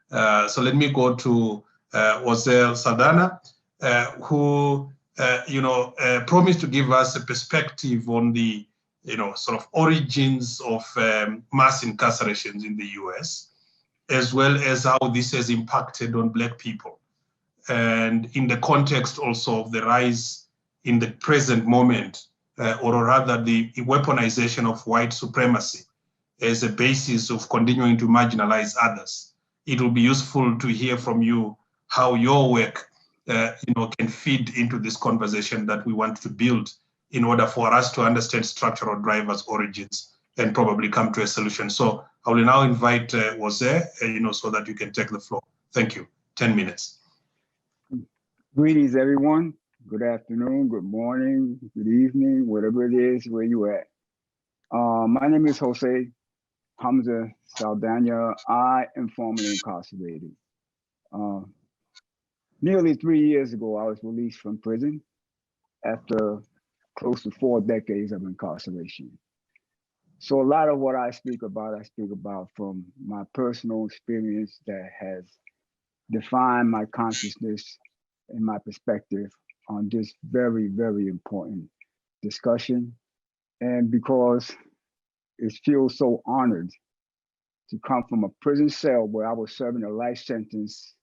So let me go to Jose Saldana, who promised to give us a perspective on the sort of origins of mass incarcerations in the US, as well as how this has impacted on Black people. And in the context also of the rise in the present moment, or rather the weaponization of white supremacy as a basis of continuing to marginalize others. It will be useful to hear from you how your work can feed into this conversation that we want to build in order for us to understand structural drivers, origins, and probably come to a solution. So I will now invite Jose, so that you can take the floor. Thank you. 10 minutes. Greetings, everyone. Good afternoon, good morning, good evening, whatever it is where you at. My name is Jose Hamza Saldana. I am formerly incarcerated. Nearly 3 years ago, I was released from prison after close to 4 decades of incarceration. So a lot of what I speak about from my personal experience that has defined my consciousness and my perspective on this very, very important discussion. And because it feels so honored to come from a prison cell where I was serving a life sentence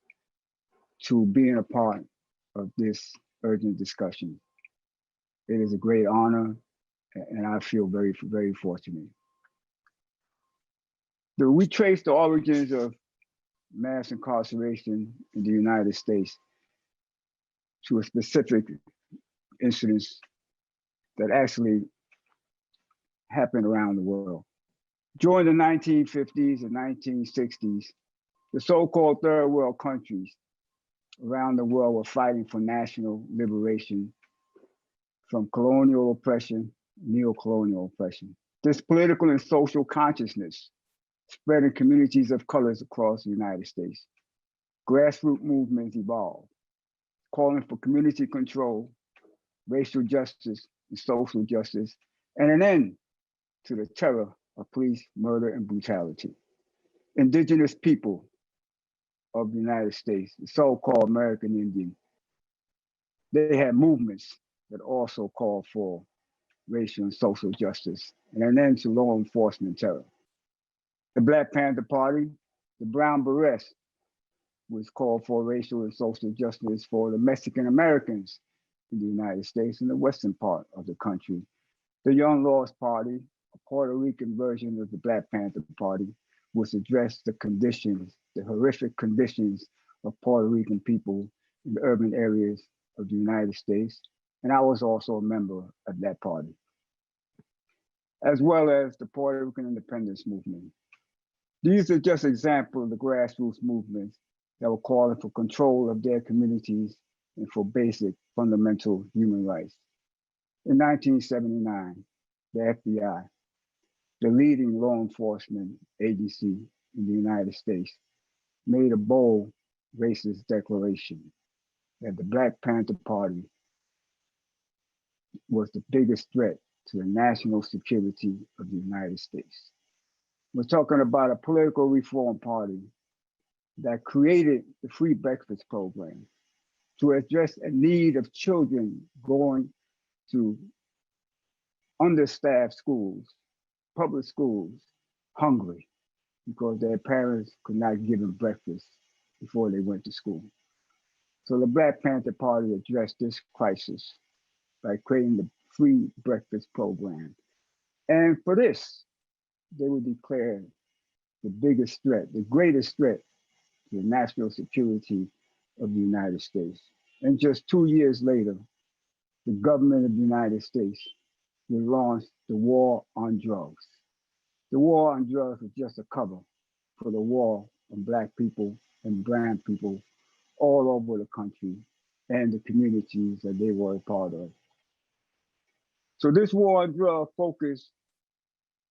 to being a part of this urgent discussion. It is a great honor, and I feel very, very fortunate. We trace the origins of mass incarceration in the United States to a specific incidents that actually happened around the world. During the 1950s and 1960s, the so-called third world countries around the world were fighting for national liberation from colonial oppression, neo-colonial oppression. This political and social consciousness spread in communities of colors across the United States. Grassroots movements evolved, calling for community control, racial justice, and social justice, and an end to the terror of police murder and brutality. Indigenous people of the United States, the so-called American Indian, they had movements that also called for racial and social justice and an end to law enforcement terror. The Black Panther Party, the Brown Berets, was called for racial and social justice for the Mexican Americans in the United States and the western part of the country. The Young Lords Party, a Puerto Rican version of the Black Panther Party, was address the conditions, the horrific conditions of Puerto Rican people in the urban areas of the United States. And I was also a member of that party, as well as the Puerto Rican independence movement. These are just examples of the grassroots movements that were calling for control of their communities and for basic fundamental human rights. In 1979, the FBI, the leading law enforcement agency in the United States, made a bold racist declaration that the Black Panther Party was the biggest threat to the national security of the United States. We're talking about a political reform party that created the free breakfast program to address a need of children going to understaffed schools, public schools, hungry because their parents could not give them breakfast before they went to school. So the Black Panther Party addressed this crisis by creating the free breakfast program. And for this, they were declared the biggest threat, the greatest threat to the national security of the United States. And just 2 years later, the government of the United States will launch the war on drugs. The war on drugs was just a cover for the war on Black people and brown people all over the country and the communities that they were a part of. So this war on drugs focused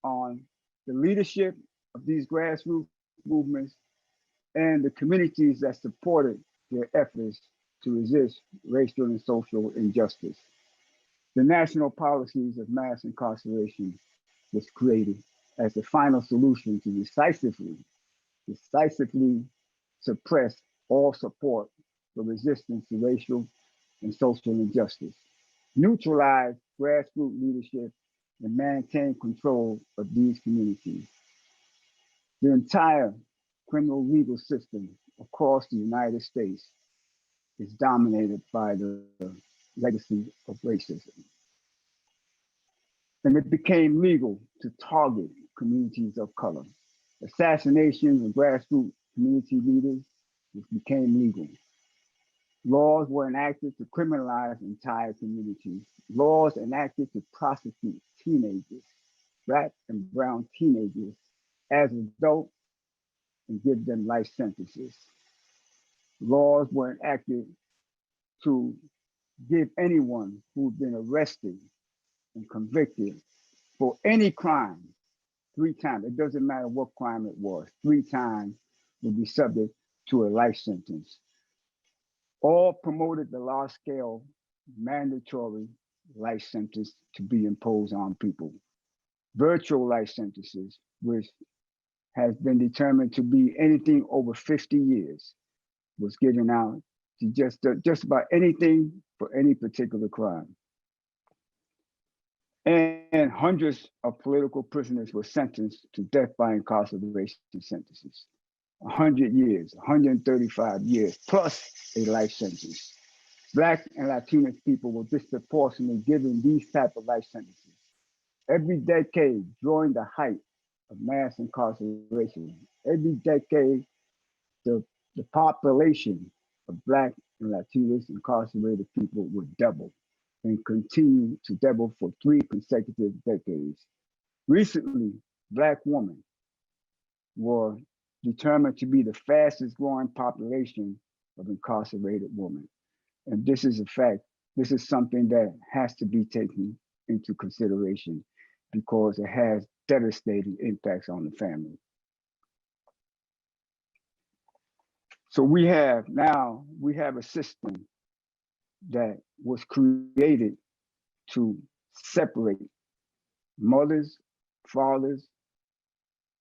on the leadership of these grassroots movements and the communities that supported their efforts to resist racial and social injustice. The national policies of mass incarceration was created as the final solution to decisively suppress all support for resistance to racial and social injustice, neutralize grassroots leadership, and maintain control of these communities. The entire criminal legal system across the United States is dominated by the legacy of racism. And it became legal to target communities of color. Assassinations of grassroots community leaders became legal. Laws were enacted to criminalize entire communities. Laws enacted to prosecute teenagers, Black and brown teenagers, as adults and give them life sentences. Laws were enacted to give anyone who's been arrested and convicted for any crime 3 times, it doesn't matter what crime it was, 3 times would be subject to a life sentence. All promoted the large scale mandatory life sentence to be imposed on people. Virtual life sentences, which has been determined to be anything over 50 years, was given out to just about anything for any particular crime. And hundreds of political prisoners were sentenced to death by incarceration sentences. 100 years, 135 years, plus a life sentence. Black and Latino people were disproportionately given these type of life sentences. Every decade during the height of mass incarceration, every decade, the population of Black and Latinos incarcerated people would double and continue to double for 3 consecutive decades. Recently, Black women were determined to be the fastest growing population of incarcerated women. And this is a fact. This is something that has to be taken into consideration because it has devastating impacts on the family. So we have a system that was created to separate mothers, fathers,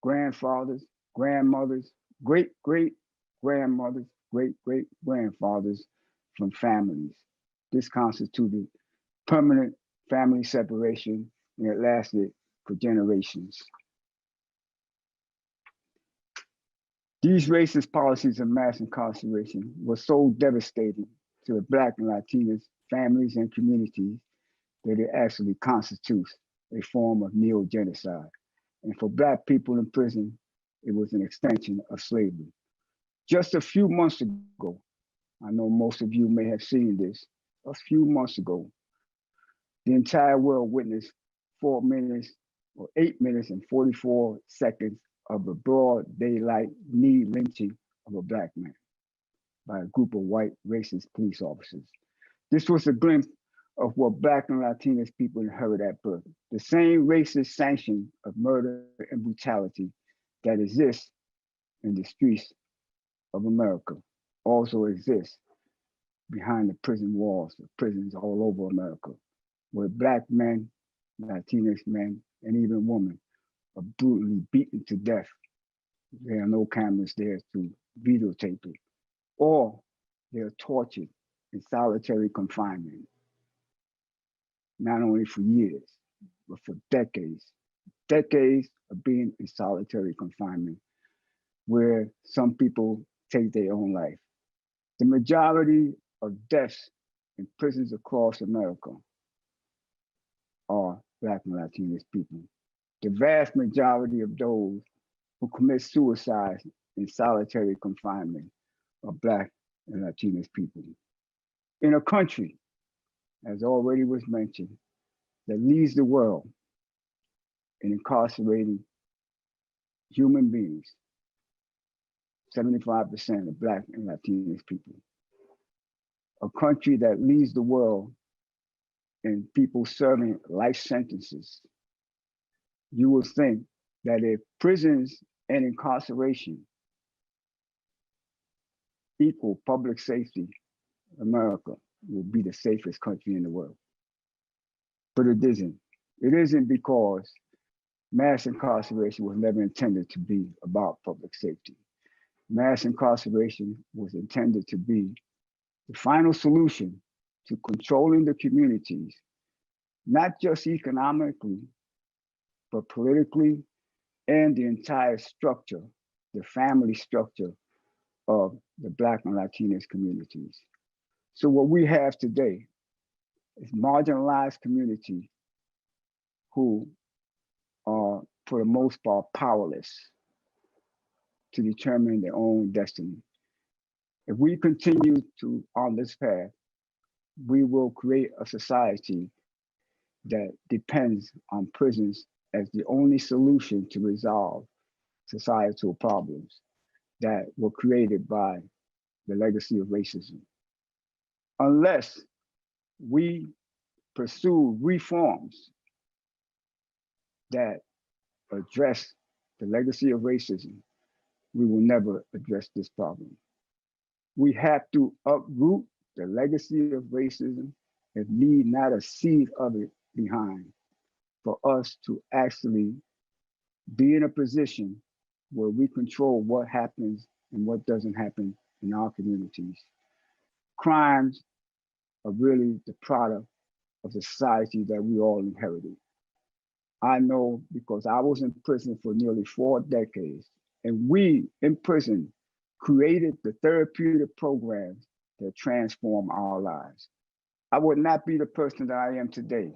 grandfathers, grandmothers, great-great-grandmothers, great-great-grandfathers from families. This constituted permanent family separation, and it lasted for generations. These racist policies of mass incarceration were so devastating to the Black and Latinos families and communities that it actually constitutes a form of neo-genocide. And for Black people in prison, it was an extension of slavery. Just a few months ago, I know most of you may have seen this, a few months ago, the entire world witnessed 4 minutes or 8 minutes and 44 seconds of a broad daylight knee lynching of a Black man by a group of white racist police officers. This was a glimpse of what Black and Latinx people inherit at birth. The same racist sanction of murder and brutality that exists in the streets of America also exists behind the prison walls of prisons all over America, where Black men, Latinx men, and even women are brutally beaten to death. There are no cameras there to videotape it, or they're tortured in solitary confinement, not only for years, but for decades. Decades of being in solitary confinement, where some people take their own life. The majority of deaths in prisons across America are Black and Latinx people. The vast majority of those who commit suicide in solitary confinement are Black and Latinx people. In a country, as already was mentioned, that leads the world in incarcerating human beings, 75% of Black and Latinx people. A country that leads the world in people serving life sentences. You will think that if prisons and incarceration equal public safety, America will be the safest country in the world. But it isn't. It isn't because mass incarceration was never intended to be about public safety. mass incarceration was intended to be the final solution to controlling the communities, not just economically, but politically, and the entire structure, the family structure of the Black and Latinx communities. So what we have today is marginalized communities who are, for the most part, powerless to determine their own destiny. If we continue on this path, we will create a society that depends on prisons as the only solution to resolve societal problems that were created by the legacy of racism. Unless we pursue reforms that address the legacy of racism, we will never address this problem. We have to uproot the legacy of racism and leave not a seed of it behind for us to actually be in a position where we control what happens and what doesn't happen in our communities. Crimes are really the product of the society that we all inherited. I know because I was in prison for nearly 4 decades, and we in prison created the therapeutic programs that transform our lives. I would not be the person that I am today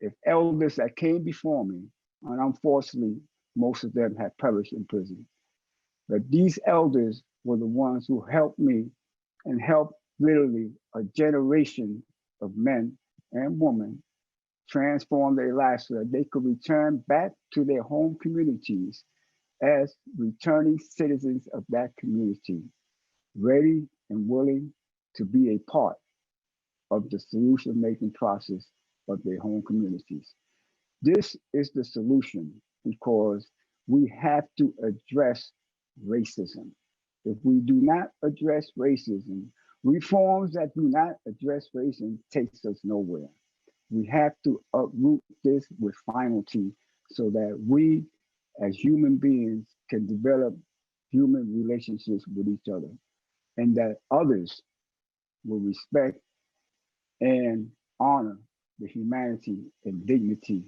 if elders that came before me, and unfortunately, most of them have perished in prison. But these elders were the ones who helped me and helped literally a generation of men and women transform their lives so that they could return back to their home communities as returning citizens of that community, ready and willing to be a part of the solution-making process of their home communities. This is the solution because we have to address racism. If we do not address racism, reforms that do not address racism takes us nowhere. We have to uproot this with finality so that we as human beings can develop human relationships with each other and that others will respect and honor the humanity and dignity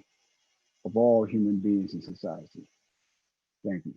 of all human beings in society. Thank you.